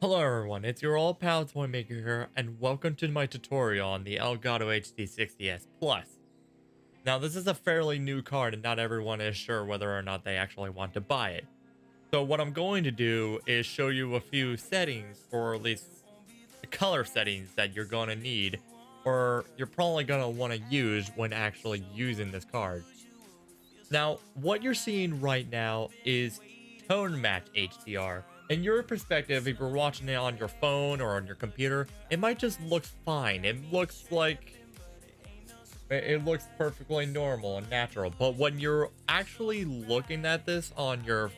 Hello everyone, it's your old pal Toy Maker here, and welcome to my tutorial on the Elgato HD60S Plus. Now this is a fairly new card and not everyone is sure whether or not they actually want to buy it. So what I'm going to do is show you a few settings, or at least the color settings that you're going to need, or you're probably going to want to use when actually using this card. Now, what you're seeing right now is tone match HDR. In your perspective, if you're watching it on your phone or on your computer, it might just look fine. It looks like it looks perfectly normal and natural. But when you're actually looking at this on your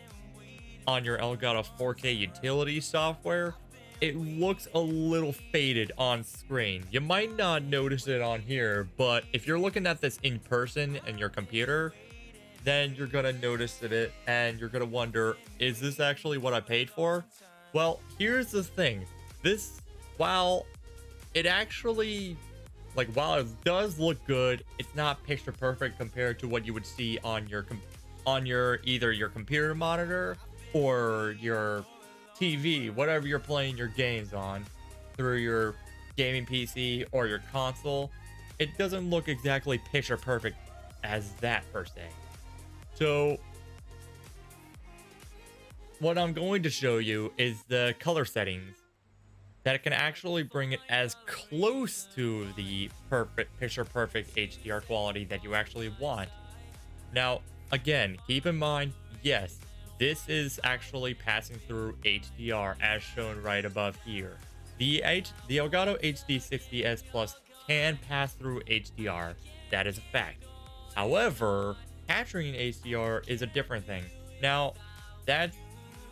Elgato 4K utility software, it looks a little faded on screen. You might not notice it on here, but if you're looking at this in person in your computer, then you're gonna notice it and you're gonna wonder, is this actually what I paid for? Well, here's the thing. This, while it actually, while it does look good, it's not picture perfect compared to what you would see on your either your computer monitor or your TV, whatever you're playing your games on through your gaming PC or your console. It doesn't look exactly picture perfect as that per se. So what I'm going to show you is the color settings that can actually bring it as close to the picture perfect HDR quality that you actually want. Now, again, keep in mind, yes, this is actually passing through HDR as shown right above here. The Elgato HD60S Plus can pass through HDR. That is a fact. However, capturing HDR is a different thing. Now, that's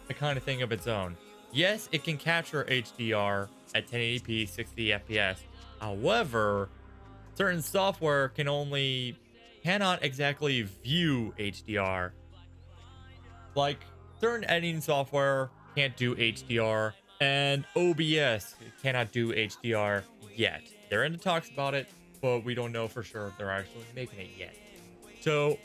the kind of thing of its own. Yes, it can capture HDR at 1080p 60 FPS. However, certain software cannot exactly view HDR. Like, certain editing software can't do HDR, and OBS cannot do HDR yet. They're in the talks about it, but we don't know for sure if they're actually making it yet. So,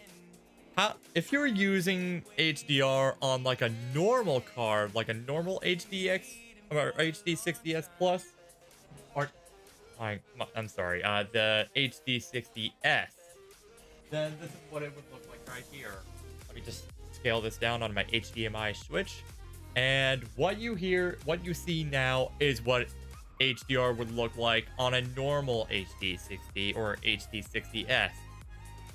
if you're using HDR on like a normal card, like a normal HDX or HD60S Plus, or I'm sorry, the HD60S, then this is what it would look like right here. Let me just scale this down on my HDMI switch, and what you see now is what HDR would look like on a normal HD60 or HD60S.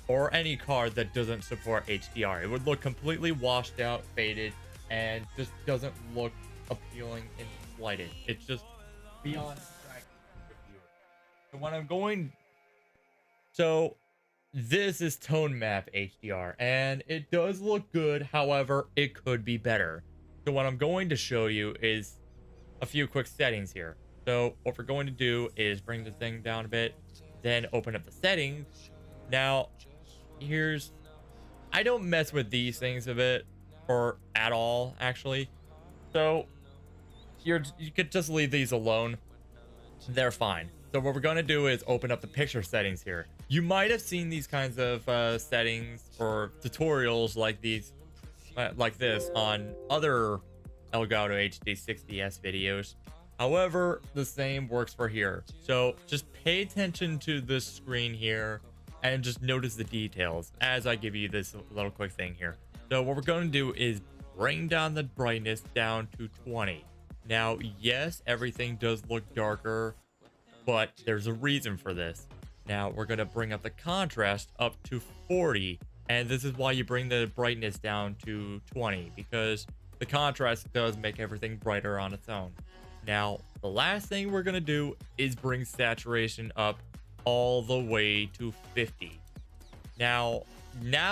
Or any card that doesn't support HDR. It would look completely washed out, faded, and just doesn't look appealing and slighted. It's just beyond distracting to the viewer. So this is tone map HDR, and it does look good. However, it could be better. So what I'm going to show you is a few quick settings here. So what we're going to do is bring the thing down a bit, then open up the settings. Now, I don't mess with these things a bit or at all, actually. So you could just leave these alone. They're fine. So what we're going to do is open up the picture settings here. You might have seen these kinds of settings or tutorials like this on other Elgato HD60S videos. However, the same works for here. So just pay attention to this screen here and just notice the details as I give you this little quick thing here. So what we're going to do is bring down the brightness down to 20. Now, yes, everything does look darker, but there's a reason for this. Now, we're going to bring up the contrast up to 40. And this is why you bring the brightness down to 20, because the contrast does make everything brighter on its own. Now, the last thing we're going to do is bring saturation up all the way to 50. Now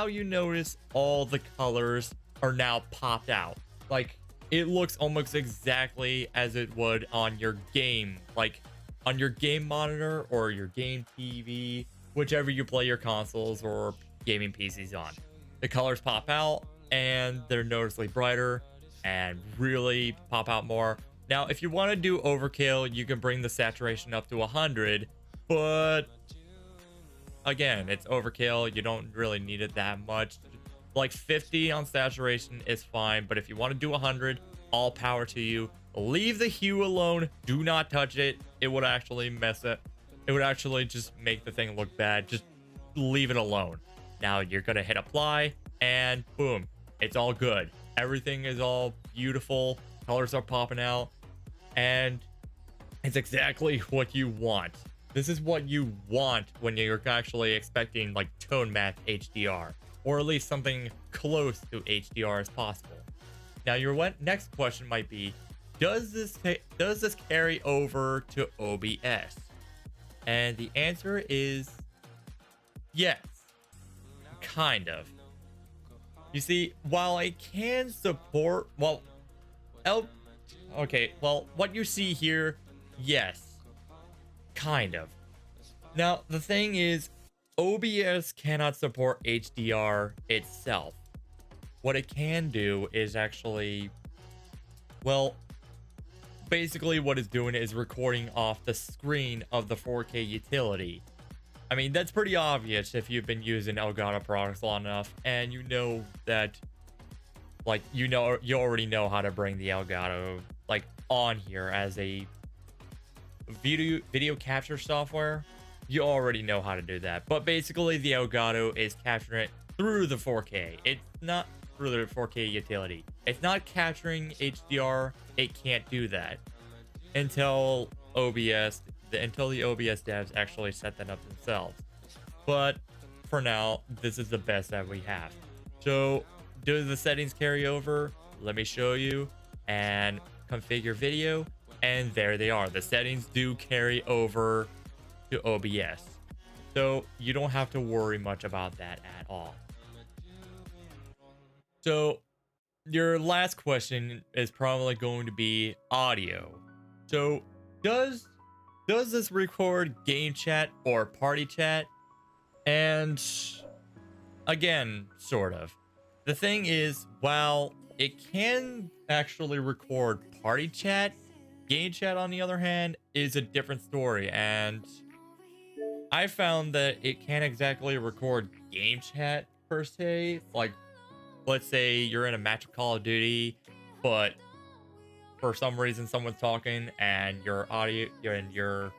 you notice all the colors are now popped out. Like, it looks almost exactly as it would on your game, like on your game monitor or your game TV, whichever you play your consoles or gaming PCs on. The colors pop out and they're noticeably brighter and really pop out more. Now, if you want to do overkill, you can bring the saturation up to 100. But again, it's overkill. You don't really need it that much. Like 50 on saturation is fine, but if you want to do 100 all power to you. Leave the hue alone. Do not touch it. It would actually mess it. It would actually just make the thing look bad. Just leave it alone. Now you're going to hit apply and boom, it's all good. Everything is all beautiful. Colors are popping out and it's exactly what you want. This is what you want when you're actually expecting like tone matte HDR, or at least something close to HDR as possible. Now your next question might be, does this carry over to OBS? And the answer is yes, kind of. You see, while I can support, well, okay, well, what you see here, yes, kind of. Now, the thing is, OBS cannot support HDR itself. What it can do is actually, well, basically what it's doing is recording off the screen of the 4K utility. I mean, that's pretty obvious if you've been using Elgato products long enough and you know that, like, you already know how to bring the Elgato like on here as a video capture software. You already know how to do that. But basically the Elgato is capturing it through the 4K. It's not through the 4K utility. It's not capturing HDR. It can't do that until the OBS devs actually set that up themselves. But for now, this is the best that we have. So do the settings carry over? Let me show you and configure video. And there they are. The settings do carry over to OBS. So you don't have to worry much about that at all. So your last question is probably going to be audio. So does this record game chat or party chat? And again, sort of. The thing is, while it can actually record party chat, game chat on the other hand is a different story. And I found that it can't exactly record game chat per se. Like, let's say you're in a match of Call of Duty, but for some reason someone's talking and your audio and your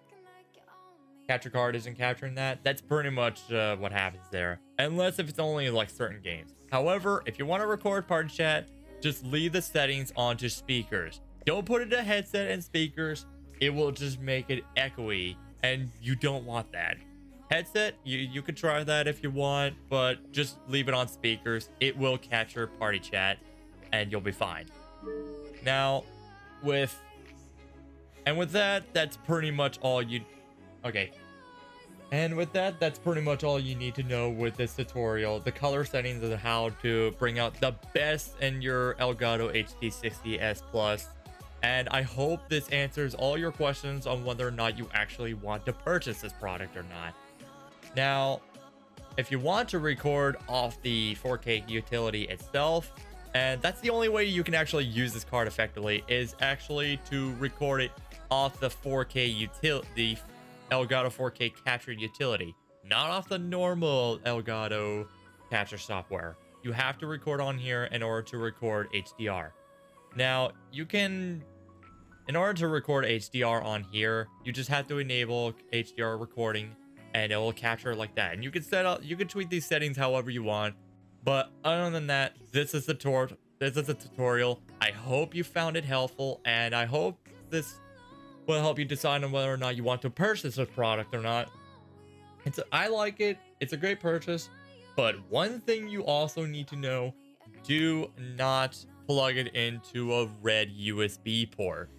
capture card isn't capturing that. That's pretty much what happens there, unless if it's only like certain games. However, if you want to record party chat, just leave the settings onto speakers. Don't put it in a headset and speakers. It will just make it echoey, and you don't want that. Headset, you could try that if you want, but just leave it on speakers. It will capture party chat and you'll be fine. Now with that, that's pretty much all you that's pretty much all you need to know with this tutorial. The color settings and how to bring out the best in your Elgato HD60S Plus. And I hope this answers all your questions on whether or not you actually want to purchase this product or not. Now, if you want to record off the 4K utility itself, and that's the only way you can actually use this card effectively, is actually to record it off the 4K utility, the Elgato 4K capture utility, not off the normal Elgato capture software. You have to record on here in order to record HDR. Now, in order to record HDR on here, you just have to enable HDR recording and it will capture like that. And you can tweak these settings however you want. But other than that, this is a tutorial. I hope you found it helpful, and I hope this will help you decide on whether or not you want to purchase this product or not. I like it. It's a great purchase. But one thing you also need to know, do not plug it into a red USB port.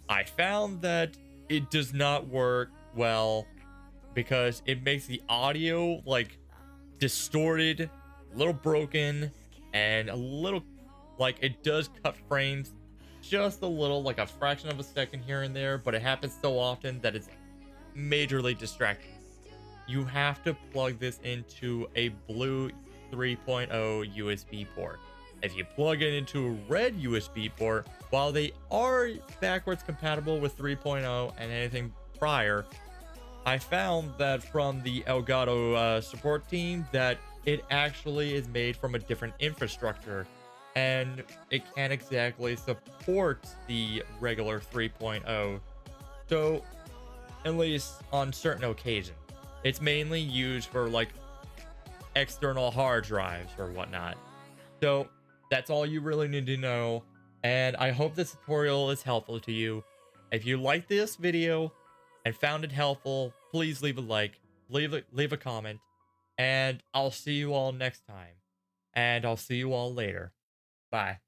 I found that it does not work well because it makes the audio like distorted, a little broken, and a little like it does cut frames just a little, like a fraction of a second here and there, but it happens so often that it's majorly distracting. You have to plug this into a blue 3.0 USB port. If you plug it into a red USB port, while they are backwards compatible with 3.0 and anything prior, I found that from the Elgato support team that it actually is made from a different infrastructure and it can't exactly support the regular 3.0. So, at least on certain occasions, it's mainly used for like external hard drives or whatnot. So, that's all you really need to know. And I hope this tutorial is helpful to you. If you liked this video and found it helpful, please leave a like, leave a comment, and I'll see you all next time. And I'll see you all later. Bye.